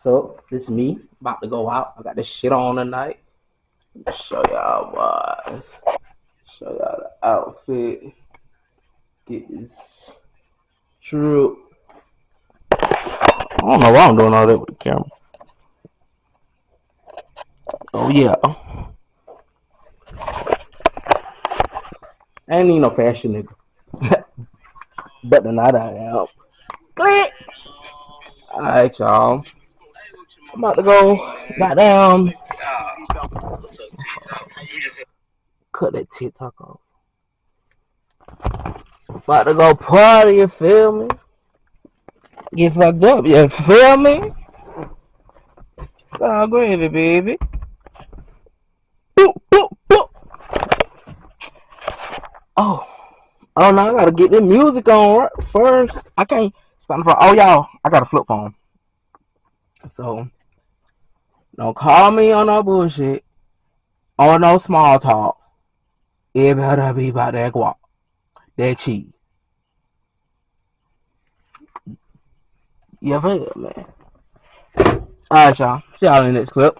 So this me about to go out. I got this shit on tonight. Show y'all boys. Show y'all the outfit. Get this true. I don't know why I'm doing all that with the camera. Oh yeah. I ain't even no fashion nigga. But tonight I am. Click. Alright, y'all. I'm about to go. Goddamn. Cut that TikTok off. About to go party, you feel me? Get fucked up, you feel me? It's all gravy, baby. Boop, boop, boop. Oh. Oh, no, I gotta get the music on right first. I can't stop for. Oh, y'all, I got a flip phone. So, don't call me on no bullshit or no small talk. It better be about that guac, that cheese. You feel me? Alright, y'all. See y'all in the next clip.